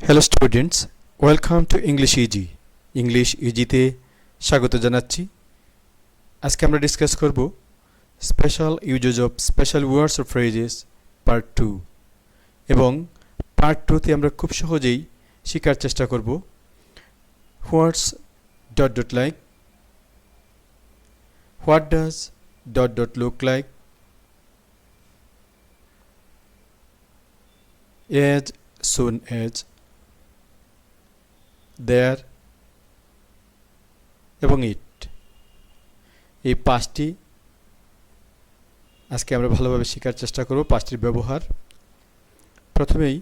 Hello students, welcome to English easy. English ইজিতে স্বাগত জানাচ্ছি। আজকে আমরা ডিসকাস করব special uses of special words of phrases part 2 এবং পার্ট 2তে আমরা খুব সহজেই শেখার চেষ্টা করব what's dot dot like, what does dot dot look like, as soon as, there এবং ইট। এই পাঁচটি আজকে আমরা ভালোভাবে শেখার চেষ্টা করব, পাঁচটির ব্যবহার। প্রথমেই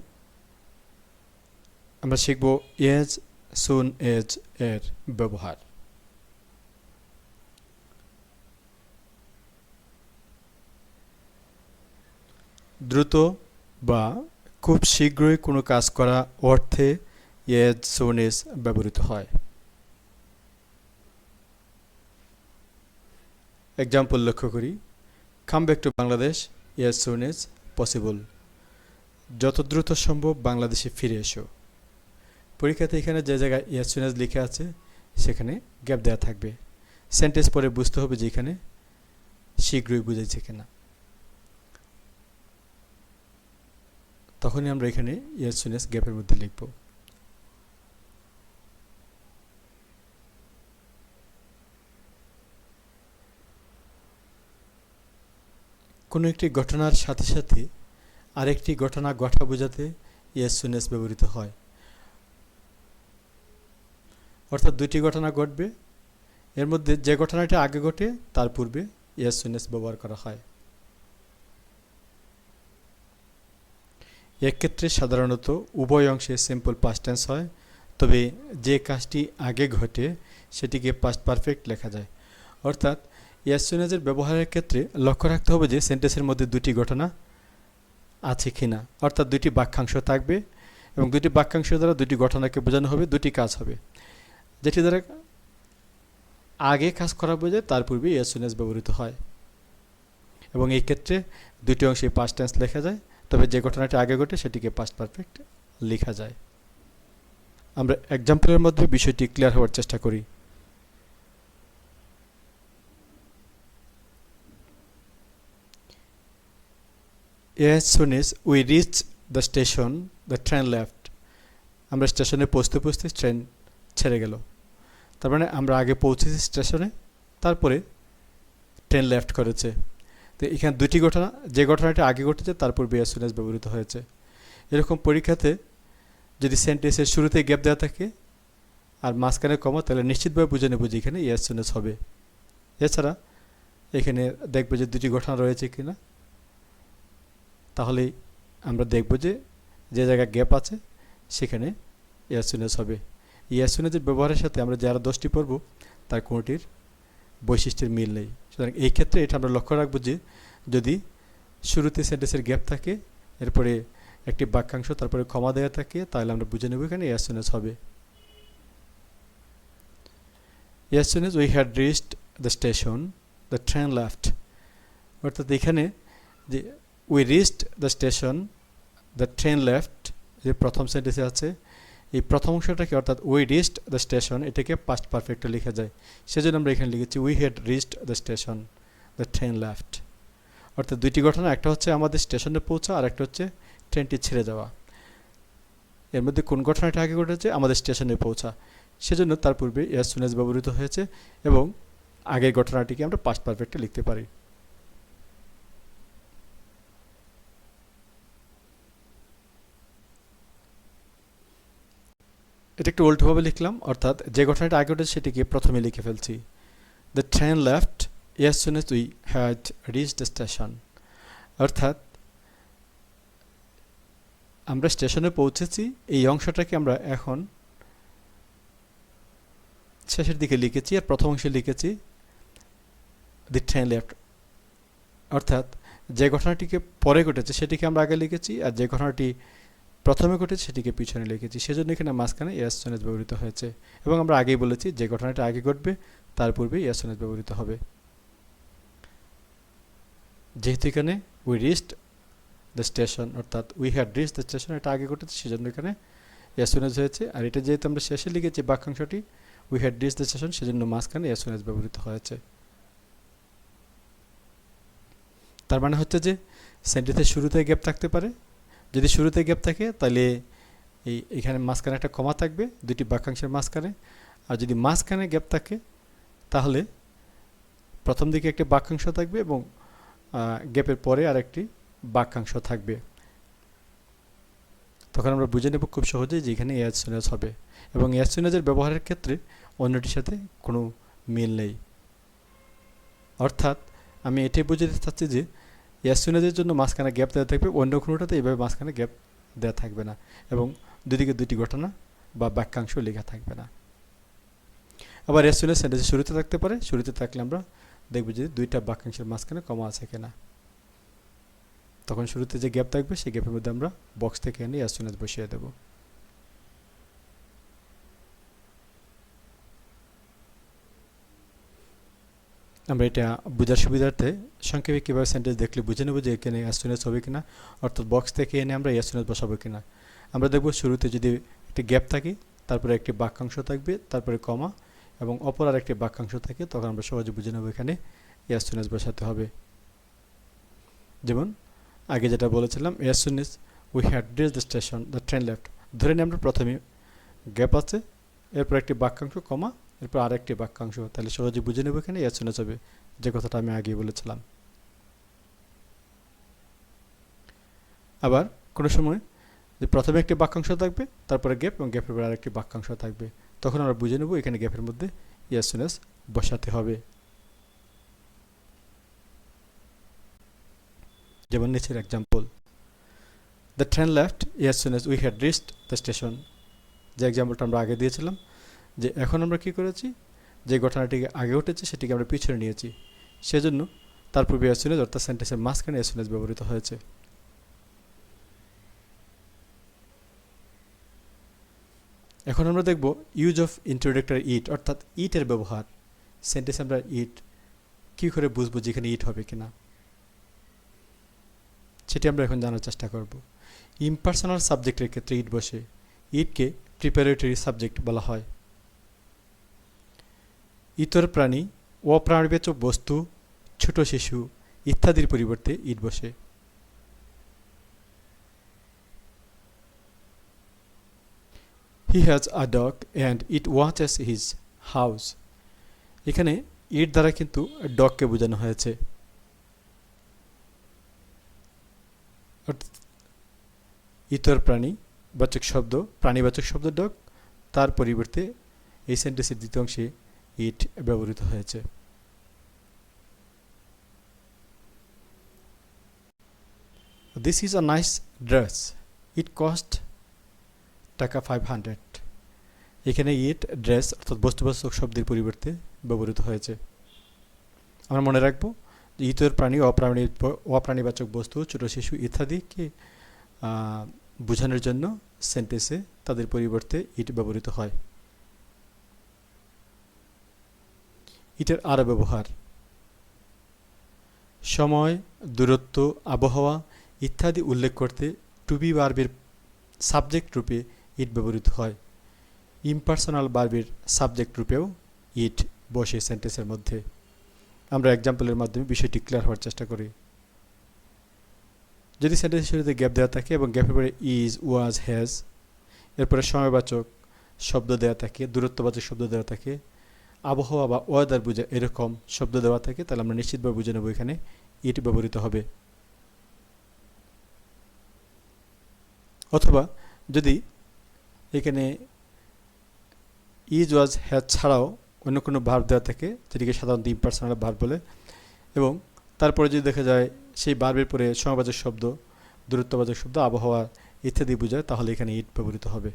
আমরা শিখব এজ সুন এজ এর ব্যবহার। দ্রুত বা খুব শীঘ্রই কোনো কাজ করা অর্থে এজ সুন এজ ব্যবহৃত হয়। এক্সাম্পল লক্ষ্য করি, come back to Bangladesh as soon as possible. যত দ্রুত সম্ভব বাংলাদেশে ফিরে এসো। পরীক্ষাতে এখানে যে জায়গায় এজ সুন এজ লেখা আছে সেখানে গ্যাপ দেওয়া থাকবে। সেন্টেন্স পরে বুঝতে হবে যে এখানে শীঘ্রই বুঝেছে কিনা, তখনই আমরা এখানে এজ সুন এজ গ্যাপের মধ্যে লিখব। কোনো একটি ঘটনার সাথে সাথে আরেকটি ঘটনা ঘটা বোঝাতে এজ সুন এজ ব্যবহৃত হয়। অর্থাৎ দুইটি ঘটনা ঘটবে, এর মধ্যে যে ঘটনাটি আগে ঘটে তার পূর্বে এজ সুন এজ ব্যবহার করা হয়। এক্ষেত্রে সাধারণত উভয় অংশে সিম্পল পাস্ট টেন্স হয়, তবে যে কাজটি আগে ঘটে সেটিকে পাস্ট পারফেক্ট লেখা যায়। অর্থাৎ এজ সুন এজের ব্যবহারের ক্ষেত্রে লক্ষ্য রাখতে হবে যে সেন্টেন্সের মধ্যে দুটি ঘটনা আছে কিনা, অর্থাৎ দুটি বাক্যাংশ থাকবে এবং দুটি বাক্যাংশ দ্বারা দুটি ঘটনাকে বোঝানো হবে, দুটি কাজ হবে। যেটি দ্বারা আগে কাজ করা বোঝায় তার পূর্বে এজ সুন এজ ব্যবহৃত হয় এবং এই ক্ষেত্রে দুটি অংশে পাস্ট টেন্স লেখা যায়, তবে যে ঘটনাটি আগে ঘটে সেটিকে পাস্ট পারফেক্ট লেখা যায়। আমরা এক্সাম্পলের মধ্যে বিষয়টি ক্লিয়ার হওয়ার চেষ্টা করি। As soon as we reached the station, the train left. আমরা স্টেশনে পৌঁছতে পৌঁছতে ট্রেন ছেড়ে গেল। তার মানে আমরা আগে পৌঁছেছি স্টেশনে, তারপরে ট্রেন লেফট করেছে। তো এখানে দুটি ঘটনা, যে ঘটনাটি আগে ঘটেছে তার পূর্বে as soon as ব্যবহৃত হয়েছে। এরকম পরীক্ষাতে যদি সেন্টেন্সের শুরুতে গ্যাপ দেওয়া থাকে আর মাঝখানে কমা, তাহলে নিশ্চিতভাবে বুঝে নেব যে এখানে as soon as হবে। এছাড়া এখানে দেখবে যে দুটি ঘটনা রয়েছে কিনা, তাহলেই আমরা দেখব যে যে জায়গায় গ্যাপ আছে সেখানে as soon as হবে। এই as soon as এর ব্যবহারের সাথে আমরা যে আরও 10টি পড়ব তার কোনোটির বৈশিষ্ট্যের মিল নেই। সুতরাং এই ক্ষেত্রে এটা আমরা লক্ষ্য রাখবো যে যদি শুরুতে সেন্টেন্সের গ্যাপ থাকে, এরপরে একটি বাক্যাংশ, তারপরে কমা দেওয়া থাকে, তাহলে আমরা বুঝে নেব এখানে as soon as হবে। as soon as we had reached the station, the train left. অর্থাৎ এখানে যে we reached the station, the train left, যে প্রথম সেন্টেন্সে আছে, এই প্রথম অংশটাকে অর্থাৎ we reached the station এটাকে পাস্ট পারফেক্টে লেখা যায়। সেজন্য আমরা এখানে লিখেছি we had reached the station, the train left. অর্থাৎ দুইটি ঘটনা, একটা হচ্ছে আমাদের স্টেশনে পৌঁছা আর একটা হচ্ছে ট্রেনটি ছেড়ে যাওয়া। এর মধ্যে কোন ঘটনাটা আগে ঘটেছে? আমাদের স্টেশনে পৌঁছা। সেজন্য তার পূর্বে as soon as ব্যবহৃত হয়েছে এবং আগের ঘটনাটিকে আমরা পাস্ট পারফেক্টে লিখতে পারি। এটা একটু উল্টোভাবে লিখলাম, অর্থাৎ যে ঘটনাটা আগে ঘটেছে সেটিকে প্রথমে লিখে ফেলছি। The train left as soon as we had reached the station. অর্থাৎ আমরা স্টেশনে পৌঁছেছি, এই অংশটাকে আমরা এখন শেষের দিকে লিখেছি আর প্রথম অংশে লিখেছি the train left। অর্থাৎ যে ঘটনাটিকে পরে ঘটেছে সেটিকে আমরা আগে লিখেছি আর যে ঘটনাটি প্রথমে ঘটেছে সেটিকে পিছনে লিখেছি। সেজন্য এখানে মাঝখানে as soon as ব্যবহৃত হয়েছে এবং আমরা আগেই বলেছি যে ঘটনাটা আগে ঘটবে তার পূর্বে as soon as ব্যবহৃত হবে। যেহেতু এখানে we reached দ্য স্টেশন, অর্থাৎ we had reach the station, এটা আগে ঘটেছে, সেজন্য এখানে অ্যাজ সুন অ্যাজ হয়েছে, আর এটা যেহেতু আমরা শেষে লিখেছি বাক্যাংশটি we had reached the station, সেজন্য মাঝখানে অ্যাজ সুন অ্যাজ ব্যবহৃত হয়েছে। তার মানে হচ্ছে যে সেন্টেন্সের শুরুতে গ্যাপ থাকতে পারে, যদি শুরুতে গ্যাপ থাকে তাহলে এখানে মাঝখানে একটা কমা থাকবে দুটি বাক্যাংশের মাঝখানে, আর যদি মাঝখানে গ্যাপ থাকে তাহলে প্রথম দিকে একটি বাক্যাংশ থাকবে এবং গ্যাপের পরে আরেকটি বাক্যাংশ থাকবে। তখন আমরা বুঝে নেব খুব সহজেই যে এখানে অ্যাজ সুন অ্যাজ হবে, এবং অ্যাজ সুন অ্যাজের ব্যবহারের ক্ষেত্রে অন্যটির সাথে কোনো মিল নেই। অর্থাৎ আমি এটাই বোঝাতে চাচ্ছি যে অ্যাজ সুন অ্যাজের জন্য মাঝখানে গ্যাপ দেওয়া থাকবে, অন্য কোনোটাতে এইভাবে মাঝখানে গ্যাপ দেওয়া থাকবে না, এবং দুদিকে দুটি ঘটনা বা বাক্যাংশ লেখা থাকবে না। আবার অ্যাজ সুন অ্যাজ সেন্টেন্সের শুরুতে থাকতে পারে, শুরুতে থাকলে আমরা দেখব যে দুইটা বাক্যাংশের মাঝখানে কমা আছে কিনা, তখন শুরুতে যে গ্যাপ থাকবে সেই গ্যাপের মধ্যে আমরা বক্স থেকে এনে অ্যাজ সুন অ্যাজ বসিয়ে দেব। আমরা এটা বোঝার সুবিধার্থে সংক্ষেপে কীভাবে সেন্টেন্স দেখলে বুঝে নেব যে এখানে অ্যাজ সুন অ্যাজ হবে কিনা, অর্থাৎ বক্স থেকে এনে আমরা অ্যাজ সুন অ্যাজ বসাবো কিনা। আমরা দেখব শুরুতে যদি একটি গ্যাপ থাকে, তারপরে একটি বাক্যাংশ থাকবে, তারপরে কমা এবং অপর আর একটি বাক্যাংশ থাকে, তখন আমরা সহজে বুঝে নেব এখানে অ্যাজ সুন অ্যাজ বসাতে হবে। যেমন আগে যেটা বলেছিলাম, as soon as we had reached the station the train left, ধরে নিই আমরা প্রথমে গ্যাপ আছে, এরপর একটি বাক্যাংশ কমা, এরপর আর একটি বাক্যাংশ, তাহলে সহজে বুঝে নেব এখানে অ্যাজ সুন অ্যাজ হবে, যে কথাটা আমি আগেই বলেছিলাম। আবার কোনো সময় যে প্রথমে একটি বাক্যাংশ থাকবে, তারপরে গ্যাপ এবং গ্যাপের পর আরেকটি বাক্যাংশ থাকবে, তখন আমরা বুঝে নেব এখানে গ্যাপের মধ্যে অ্যাজ সুন অ্যাজ বসাতে হবে। যেমন নিচের example, the train left as soon as we had reached the station, যে এক্সাম্পলটা আমরা আগে দিয়েছিলাম, যে এখন আমরা কি করেছি, যে ঘটনাটিকে আগে উঠেছে সেটিকে আমরা পিছনে নিয়েছি, সেজন্য তার পূর্বে অ্যাজ সুন অ্যাজ অর্থাৎ সেন্টেন্সের মাঝখানে অ্যাজ সুন অ্যাজ ব্যবহৃত হয়েছে। এখন আমরা দেখব ইউজ অফ ইন্ট্রোডাক্টরি ইট, অর্থাৎ ইটের ব্যবহার। সেন্টেন্স আমরা ইট কী করে বুঝবো যেখানে ইট হবে কিনা, সেটি আমরা এখন জানার চেষ্টা করব। ইম্পার্সোনাল সাবজেক্টের ক্ষেত্রে ইট বসে, ইটকে প্রিপারেটরি সাবজেক্ট বলা হয়। ইতর প্রাণী, অপ্রাণীবাচক বস্তু, ছোট শিশু ইত্যাদির পরিবর্তে ইট বসে। He has a dog and it watches his house, এখানে ইট দ্বারা কিন্তু ডগকে বোঝানো হয়েছে। ইতর প্রাণী বাচক শব্দ, প্রাণীবাচক শব্দ ডগ, তার পরিবর্তে এই সেন্টেন্সের দ্বিতীয় অংশে ইট ব্যবহৃত হয়েছে। This is a nice dress, it cost টাকা 500, এখানে ইট ড্রেস অর্থাৎ বস্তুবাচক শব্দের পরিবর্তে ব্যবহৃত হয়েছে। আমরা মনে রাখবো যে ইতর প্রাণী, অপ্রাণীবাচক বস্তু, ছোট শিশু ইত্যাদিকে বোঝানোর জন্য সেন্টেন্সে তাদের পরিবর্তে ইট ব্যবহৃত হয়। ইটের আরও ব্যবহার, সময়, দূরত্ব, আবহাওয়া ইত্যাদি উল্লেখ করতে টু বি ভার্বের সাবজেক্ট রূপে ইট ব্যবহৃত হয়। ইম্পার্সোনাল ভার্বের সাবজেক্ট রূপেও ইট বসে সেন্টেন্সের মধ্যে। আমরা এক্সাম্পলের মাধ্যমে বিষয়টি ক্লিয়ার হওয়ার চেষ্টা করি। যদি সেন্টেন্সের শুরুতে গ্যাপ দেওয়া থাকে এবং গ্যাপের পরে ইজ, ওয়াজ, হ্যাজ, এরপরে সময়বাচক শব্দ দেওয়া থাকে, দূরত্ববাচক শব্দ দেওয়া থাকে, আবহাওয়া বা ওয়েদার বোঝা এরকম শব্দ দেওয়া থাকে, তাহলে আমরা নিশ্চিতভাবে বুঝে নেব এখানে ইট ব্যবহৃত হবে। অথবা যদি এখানে ইজ, ওয়াজ, হ্যাজ ছাড়াও অন্য কোনো ভার্ব দেওয়া থাকে, যেটিকে সাধারণত ইম্পার্সোনাল ভার্ব বলে, এবং তারপরে যদি দেখা যায় সেই ভার্বের পরে সময়বাচক শব্দ, দূরত্ববাচক শব্দ, আবহাওয়া ইত্যাদি বোঝায়, তাহলে এখানে ইট ব্যবহৃত হবে।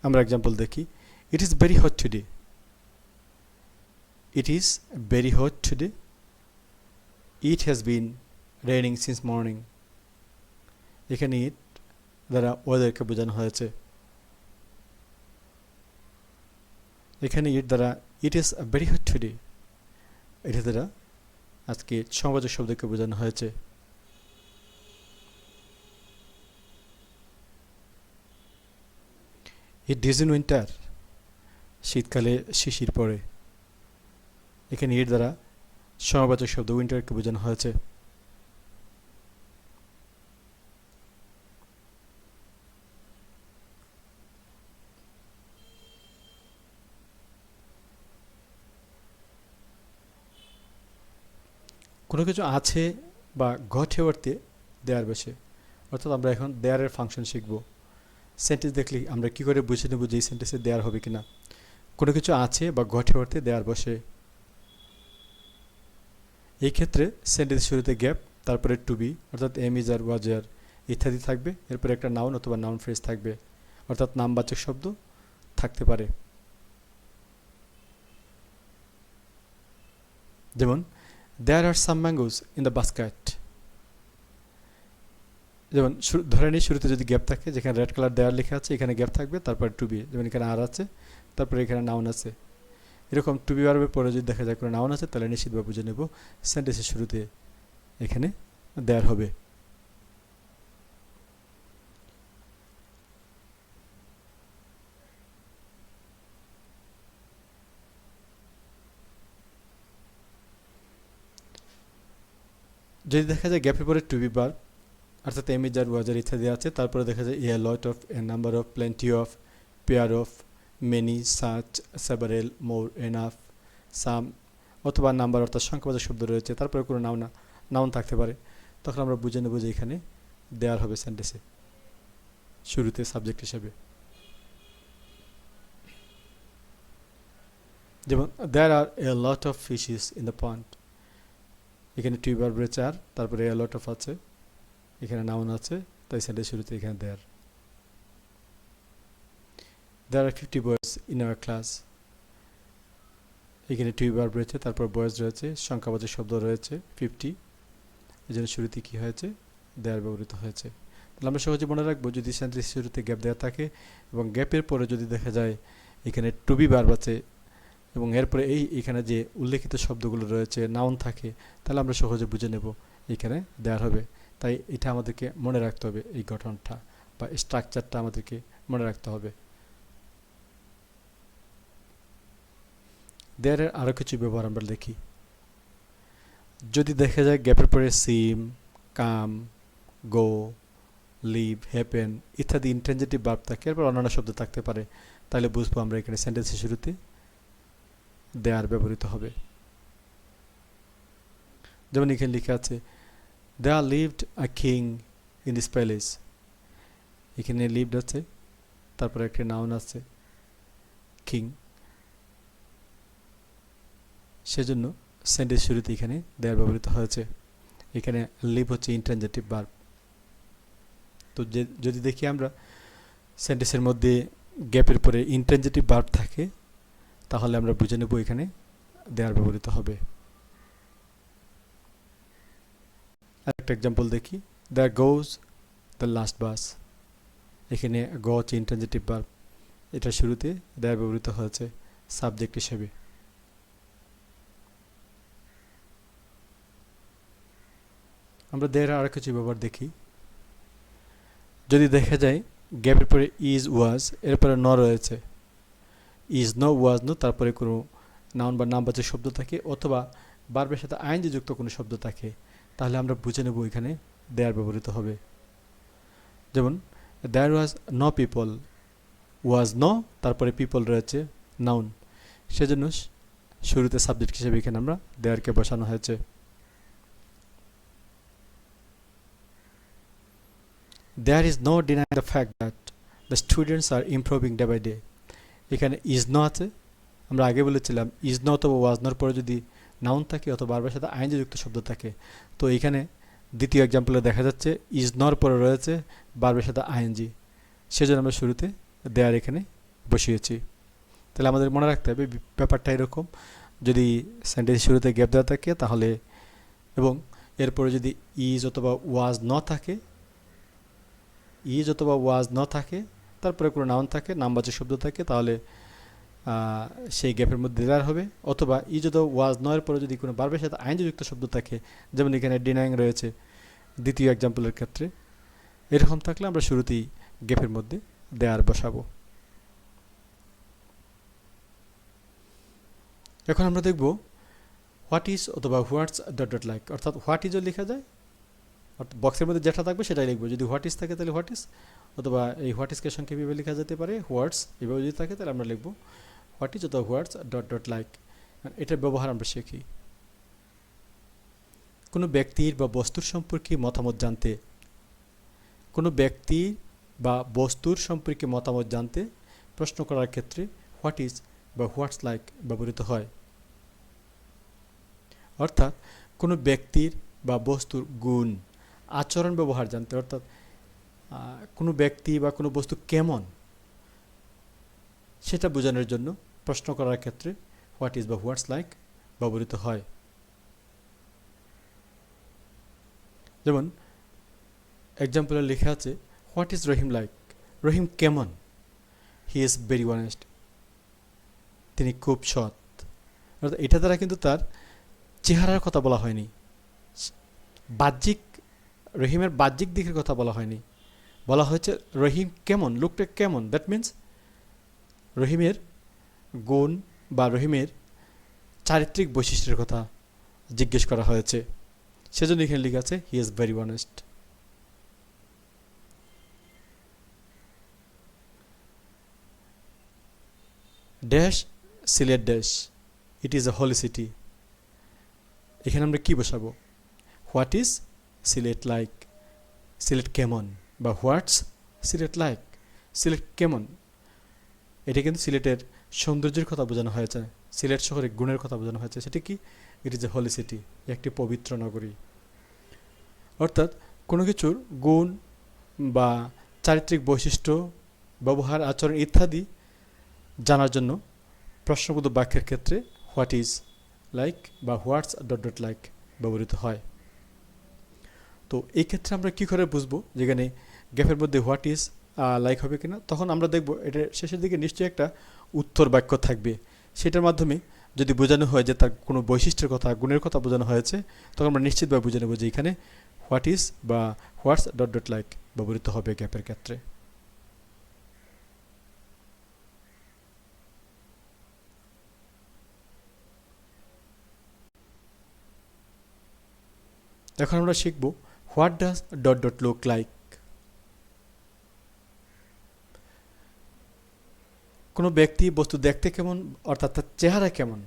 আমরা এক্সাম্পল দেখি, it is very hot today, it is very hot today, it has been raining since morning, এখানে ইট দ্বারা ওয়েদারকে বোঝানো হয়েছে। এখানে ইট দ্বারা it is very hot today, এটা দ্বারা আজকে সময়বাচক শব্দকে বোঝানো হয়েছে। ইট ডিজ ইন উইন্টার, শীতকালে শিশির পড়ে। এখানে ইট দ্বারা সমবাচক শব্দ উইন্টারকে বোঝানো হয়েছে। কোনো কিছু আছে বা ঘটে অর্থে দেয়ার বসে, অর্থাৎ আমরা এখন দেয়ারের ফাংশন শিখব। সেন্টেন্স দেখলে আমরা কি করে বুঝে নেব যে এই সেন্টেন্সে দেয়ার হবে কিনা। কোনো কিছু আছে বা ঘটে অর্থে দেয়ার বসে। এই ক্ষেত্রে সেন্টেন্স শুরুতে গ্যাপ, তারপরে টু বি অর্থাৎ এম ইজ আর ওয়াজ আর ইত্যাদি থাকবে। এরপরে একটা নাউন অথবা নাউন ফ্রেজ থাকবে, অর্থাৎ নামবাচক শব্দ থাকতে পারে। যেমন there R some mangoes in the basket. যেমন ধরে নিই শুরুতে যদি গ্যাপ থাকে, যেখানে রেড কালার দেয়ার লেখা আছে এখানে গ্যাপ থাকবে, তারপরে টু বি, যেমন এখানে আর আছে, তারপরে এখানে নাউন আছে। এরকম টু বি ভার্বের পরে যদি দেখা যায় কোনো নাউন আছে তাহলে নিশ্চিতভাবে বুঝে নেব সেন্টেন্সের শুরুতে এখানে দেয়ার হবে। যদি দেখা যায় গ্যাপের পরে টু বি ভার্ব অর্থাৎ এম ইজ আর ওয়াজ আর ইত্যাদি আছে, তারপরে দেখা যায় a lot of, a number of, plenty of, pair of, many, such, several, more, enough, some অথবা নাম্বার অর্থাৎ সংখ্যাবাচক শব্দ রয়েছে, তারপরে কোনো নাউন থাকতে পারে। তখন আমরা বুঝে নেব যে এখানে দেয়ার হবে সেন্টেন্সে শুরুতে সাবজেক্ট হিসেবে। যেমন there are a lot of fishes in the pond. এখানে টু ভার্ব রয়েছে আর, তারপরে এ লট অফ আছে, এখানে নাউন আছে, তাই সেন্টেন্স শুরুতে এখানে দেয়ার। There are 50 boys in our class. এখানে টু ভার্ব রয়েছে, তারপর বয়েজ রয়েছে, সংখ্যাবাচক শব্দ রয়েছে 50, এই জন্য শুরুতে কী হয়েছে দেয়ার ব্যবহৃত হয়েছে। তাহলে আমরা সহজে মনে রাখবো যদি সেন্টেন্স শুরুতে গ্যাপ দেওয়া থাকে এবং গ্যাপের পরে যদি দেখা যায় এখানে টু বি ভার্ব আছে এবং এরপরে এখানে যে উল্লেখিত শব্দগুলো রয়েছে নাউন থাকে, তাহলে আমরা সহজে বুঝে নেব এখানে দেয়ার হবে। তাই এটা আমাদেরকে মনে রাখতে হবে, এই গঠনটা বা স্ট্রাকচারটা আমাদেরকে মনে রাখতে হবে। দেয়ারের আরও কিছু ব্যবহার আমরা দেখি। যদি দেখা যায় গ্যাপের পরে সিম, কাম, গো, লিভ, হ্যাপেন ইত্যাদি ইন্ট্রানজিটিভ ভার্ব থাকে, এরপর অন্যান্য শব্দ থাকতে পারে, তাহলে বুঝবো আমরা এখানে সেন্টেন্সের শুরুতে দেয়ার ব্যবহৃত হবে। যেমন এখানে লেখা আছে there lived a king in this palace. এখানে লিভড আছে, তারপরে একটা নাউন আছে কিং, সেজন্য সেন্টেন্স শুরুতে এখানে দেয়ার ব্যবহৃত হয়েছে। এখানে লিভ হচ্ছে ইন্ট্রানজিটিভ ভার্ব। তো যদি দেখি আমরা সেন্টেন্সের মধ্যে গ্যাপের পরে ইন্ট্রানজিটিভ ভার্ব থাকে, তাহলে আমরা বুঝে নেব এখানে দেয়ার ব্যবহৃত হবে। আরেকটা এক্সাম্পল দেখি, দেয়ার গোজ দ্য লাস্ট বাস। এখানে গো হচ্ছে ইন্ট্রানজিটিভ ভার্ব, এটা শুরুতে দেয়ার ব্যবহৃত হয়েছে সাবজেক্ট হিসেবে। আমরা দেয়ার আরও কিছু ব্যবহার দেখি। যদি দেখা যায় গ্যাপের পরে ইজ, ওয়াজ, এরপরে ন রয়েছে, ইজ নো, ওয়াজ নো, তারপরে কোনো নাউন বা নামবাচক শব্দ থাকে অথবা ভার্বের সাথে আইনজি যুক্ত কোনো শব্দ থাকে, তাহলে আমরা বুঝে নেব এখানে দেয়ার ব্যবহৃত হবে। যেমন there was no people, was no, তারপরে পিপল রয়েছে নাউন, সেজন্য শুরুতে সাবজেক্ট হিসেবে এখানে আমরা দেয়ারকে বসানো হয়েছে। There is no denying the fact that the students are improving day by day. এখানে ইজ নো আছে, আমরা আগে বলেছিলাম ইজ নো অথবা ওয়াজ নোর পরে যদি নাউন থাকে অথবা ভার্বের সাথে আইনজি যুক্ত শব্দ থাকে, তো এখানে দ্বিতীয় এক্সাম্পলে দেখা যাচ্ছে ইজ নর পরে রয়েছে ভার্বের সাথে আইএনজি, সেজন্য আমরা শুরুতে দেয়ার এখানে বসিয়েছি। তাহলে আমাদের মনে রাখতে হবে ব্যাপারটা এরকম, যদি সেন্টেন্স শুরুতে গ্যাপ দেওয়া থাকে তাহলে এবং এরপরে যদি ইজ অথবা ওয়াজ ন থাকে, ইজ অথবা ওয়াজ ন থাকে, তারপরে কোনো নাউন থাকে, নামবাচক শব্দ থাকে, তাহলে সেই গ্যাপের মধ্যে দেয়ার হবে। অথবা ইজ অথবা ওয়াজ নয়ের পরে যদি কোনো ভার্বের সাথে আইনযুক্ত শব্দ থাকে, যেমন এখানে ডিনাইং রয়েছে দ্বিতীয় এক্সাম্পলের ক্ষেত্রে, এরকম থাকলে আমরা শুরুতেই গ্যাপের মধ্যে দেয়ার বসাবো। এখন আমরা দেখব হোয়াট ইজ অথবা হোয়াটস ডট ডট লাইক, অর্থাৎ হোয়াট ইজও লেখা যায়, অর্থাৎ বক্সের মধ্যে যেটা থাকবে সেটাই লিখবো। যদি হোয়াট ইজ থাকে তাহলে হোয়াট ইজ, অথবা এই হোয়াট ইজকে সংক্ষেপে লেখা যেতে পারে হোয়াটস, এভাবে যদি থাকে তাহলে আমরা লিখবো হোয়াট ইজ অথবা হোয়াটস ডট ডট লাইক। এটার ব্যবহার আমরা শিখি। কোনো ব্যক্তির বা বস্তুর সম্পর্কে মতামত জানতে, কোনো ব্যক্তি বা বস্তুর সম্পর্কে মতামত জানতে প্রশ্ন করার ক্ষেত্রে হোয়াট ইজ বা হোয়াটস লাইক ব্যবহৃত হয়। অর্থাৎ কোনো ব্যক্তির বা বস্তুর গুণ, আচরণ, ব্যবহার জানতে, অর্থাৎ কোনো ব্যক্তি বা কোনো বস্তু কেমন সেটা বোঝানোর জন্য প্রশ্ন করার ক্ষেত্রে হোয়াট ইজ বা হোয়াটস লাইক ব্যবহৃত হয়। যেমন এক্সাম্পলে লেখা আছে হোয়াট ইজ রহিম লাইক, রহিম কেমন, হি ইজ ভেরি অনেস্ট, তিনি খুব সৎ। অর্থাৎ এটা দ্বারা কিন্তু তার চেহারার কথা বলা হয়নি, বাহ্যিক রহিমের বাহ্যিক দিকের কথা বলা হয়নি, বলা হয়েছে রহিম কেমন, লোকটা কেমন। দ্যাট মিন্স রহিমের গুণ বা রহিমের চারিত্রিক বৈশিষ্ট্যের কথা জিজ্ঞেস করা হয়েছে, সেজন্য এখানে লেখা আছে he is very honest. Dash Sylhet dash, it is a holy city. এখানে আমরা কি বসাবো? What is Sylhet like, Sylhet কেমন, বা হোয়াটস সিলেট লাইক, সিলেট কেমন। এটা কিন্তু সিলেটের সৌন্দর্যের কথা বোঝানো হয়েছে, সিলেট শহরের গুণের কথা বোঝানো হয়েছে। সেটা কি? It is a holy city, একটি পবিত্র নগরী। অর্থাৎ কোনো কিছুর গুণ বা চারিত্রিক বৈশিষ্ট্য, ব্যবহার, আচরণ ইত্যাদি জানার জন্য প্রশ্নবোধক বাক্যের ক্ষেত্রে হোয়াট ইজ লাইক বা হোয়াটস ডট ডট লাইক ব্যবহৃত হয়। তো এই ক্ষেত্রে আমরা কী করে বুঝবো যেখানে গ্যাপের মধ্যে হোয়াট ইজ লাইক হবে কিনা? তখন আমরা দেখব এটা শেষের দিকে নিশ্চয়ই একটা উত্তর বাক্য থাকবে, সেটার মাধ্যমে যদি বোঝানো হয় যে তার কোনো বৈশিষ্ট্যের কথা, গুণের কথা বোঝানো হয়েছে, তখন আমরা নিশ্চিতভাবে বুঝে নেব যে এখানে হোয়াট ইজ বা হোয়াটস ডট ডট লাইক ব্যবহৃত হবে গ্যাপের ক্ষেত্রে। এখন আমরা শিখব what does dot dot look like. কোনো ব্যক্তি বস্তু দেখতে কেমন, অর্থাৎ তার চেহারা কেমন,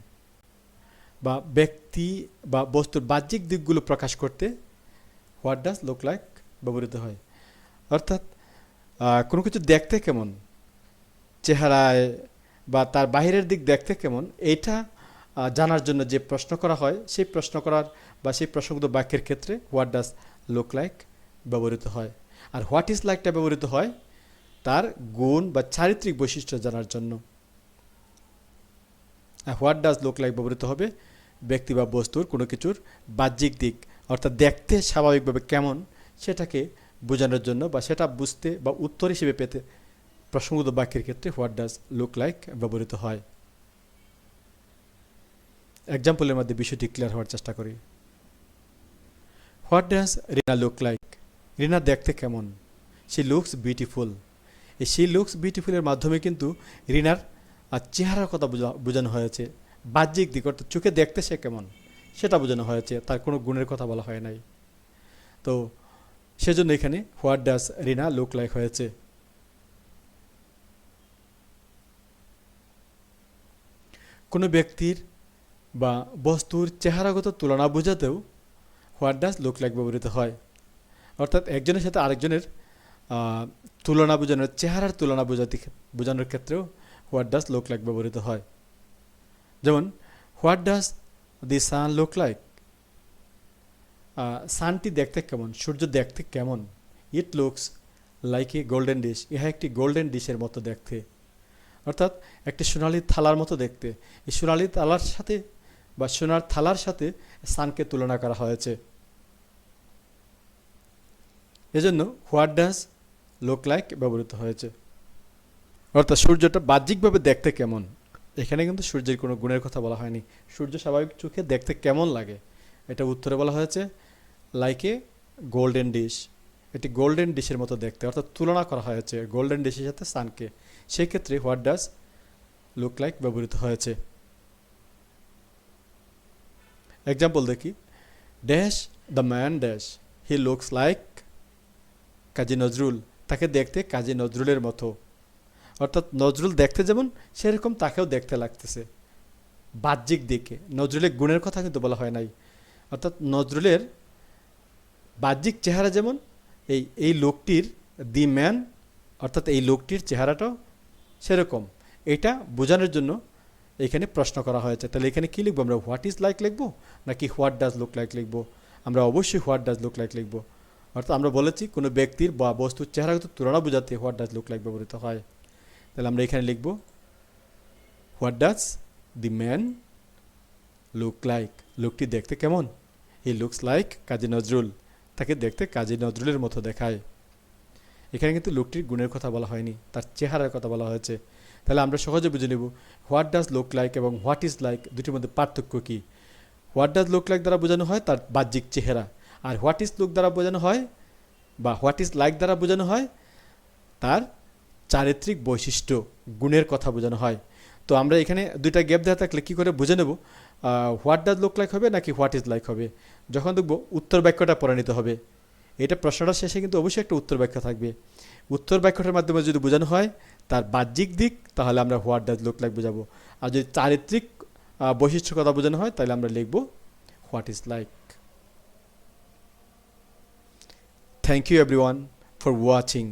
বা ব্যক্তি বা বস্তুর বাহ্যিক দিকগুলো প্রকাশ করতে হোয়াট ডাজ লুক লাইক ব্যবহৃত হয়। অর্থাৎ কোনো কিছু দেখতে কেমন, চেহারায় বা তার বাহিরের দিক দেখতে কেমন, এইটা জানার জন্য যে প্রশ্ন করা হয়, সেই প্রশ্ন করার বা সেই প্রসঙ্গত বাক্যের ক্ষেত্রে হোয়াট ডাজ লুক লাইক ব্যবহৃত হয়। আর হোয়াট ইজ লাইকটা ব্যবহৃত হয় তার গুণ বা চারিত্রিক বৈশিষ্ট্য জানার জন্য। হোয়াট ডাজ লুক লাইক ব্যবহৃত হবে ব্যক্তি বা বস্তুর কোনো কিছুর বাহ্যিক দিক, অর্থাৎ দেখতে স্বাভাবিকভাবে কেমন সেটাকে বোঝানোর জন্য বা সেটা বুঝতে বা উত্তর হিসেবে পেতে প্রসঙ্গত বাক্যের ক্ষেত্রে হোয়াট ডাজ লুক লাইক ব্যবহৃত হয়। এক্সাম্পলের মধ্যে বিষয়টি ক্লিয়ার হওয়ার চেষ্টা করি। What does Rina look like, Rina দেখতে কেমন, শি লুকস বিউটিফুল। এই শি লুকস বিউটিফুলের মাধ্যমে কিন্তু রিনার চেহারার কথা বোঝানো হয়েছে, বাহ্যিক দিক, অর্থাৎ চোখে দেখতে সে কেমন সেটা বোঝানো হয়েছে, তার কোনো গুণের কথা বলা হয় নাই। তো সেজন্য এখানে what does Rina look like হয়েছে। কোনো ব্যক্তির বা বস্তুর চেহারাগত তুলনা বোঝাতেও হোয়াট ডাজ লুক লাইক ব্যবহৃত হয়। অর্থাৎ একজনের সাথে আরেকজনের তুলনা বোঝানোর, চেহারার তুলনা বোঝানোর ক্ষেত্রেও হোয়াট ডাজ লুক লাইক ব্যবহৃত হয়। যেমন what does the sun look like, সানটি দেখতে কেমন, সূর্য দেখতে কেমন। It looks like a golden dish, ইহা একটি গোল্ডেন ডিশের মতো দেখতে, অর্থাৎ একটি সোনালি থালার মতো দেখতে। এই সোনালি থালার সাথে বা সোনার থালার সাথে সানকে তুলনা করা হয়েছে। এজন্য হোয়াট ডাজ লুক লাইক ব্যবহৃত হয়েছে। অর্থাৎ সূর্যটা বাহ্যিকভাবে দেখতে কেমন, এখানে কিন্তু সূর্যের কোনো গুণের কথা বলা হয়নি, সূর্য স্বাভাবিক চোখে দেখতে কেমন লাগে এটা উত্তরে বলা হয়েছে লাইক এ গোল্ডেন ডিশ, এটি গোল্ডেন ডিশের মতো দেখতে, অর্থাৎ তুলনা করা হয়েছে গোল্ডেন ডিশের সাথে সানকে। সেই ক্ষেত্রে হোয়াট ডাজ লুক লাইক ব্যবহৃত হয়েছে। এক্সাম্পল দেখি, dash the man dash he looks like Kazi Nazrul, তাকে দেখতে কাজী নজরুলের মতো। অর্থাৎ নজরুল দেখতে যেমন সেরকম তাকেও দেখতে লাগতেছে। বাহ্যিক দিকে নজরুলের গুণের কথা কিন্তু বলা হয় নাই। অর্থাৎ নজরুলের বাহ্যিক চেহারা যেমন এই লোকটির দি ম্যান অর্থাৎ এই লোকটির চেহারাটাও সেরকম, এটা বোঝানোর জন্য এখানে প্রশ্ন করা হয়েছে। তাহলে এখানে কী লিখবো আমরা, হোয়াট ইজ লাইক লিখবো নাকি হোয়াট ডাজ লুক লাইক লিখবো? আমরা অবশ্যই হোয়াট ডাজ লুক লাইক লিখবো। অর্থাৎ আমরা বলেছি কোনো ব্যক্তির বা বস্তুর চেহারাগত তুলনা বোঝাতে হোয়াট ডাজ লুক লাইক ব্যবহৃত হয়। তাহলে আমরা এখানে লিখবো what does the man look like, লোকটি দেখতে কেমন? হি লুকস লাইক কাজী নজরুল, তাকে দেখতে কাজী নজরুলের মতো দেখায়। এখানে কিন্তু লোকটির গুণের কথা বলা হয়নি, তার চেহারার কথা বলা হয়েছে। তাহলে আমরা সহজে বুঝে নেব হোয়াট ডাজ লুক লাইক এবং হোয়াট ইজ লাইক দুটির মধ্যে পার্থক্য কী। হোয়াট ডাজ লুক লাইক দ্বারা বোঝানো হয় তার বাহ্যিক চেহারা, আর হোয়াট ইজ লুক দ্বারা বোঝানো হয় বা হোয়াট ইজ লাইক দ্বারা বোঝানো হয় তার চারিত্রিক বৈশিষ্ট্য, গুণের কথা বোঝানো হয়। তো আমরা এখানে দুইটা গ্যাপ দেওয়া থাকলে কী করে বুঝে নেব হোয়াট ডাজ লুক লাইক হবে নাকি হোয়াট ইজ লাইক হবে? যখন দেখব উত্তর বাক্যটা পড়ে নিতে হবে। এটা প্রশ্নটার শেষে কিন্তু অবশ্যই একটা উত্তর বাক্য থাকবে। উত্তর বাক্যটার মাধ্যমে যদি বোঝানো হয় তার বাহ্যিক দিক, তাহলে আমরা হোয়াট ডাজ লুক লাইক বোঝাবো। আর যদি চারিত্রিক বৈশিষ্ট্যের কথা বোঝানো হয় তাহলে আমরা লিখব what is like. Thank you everyone for watching.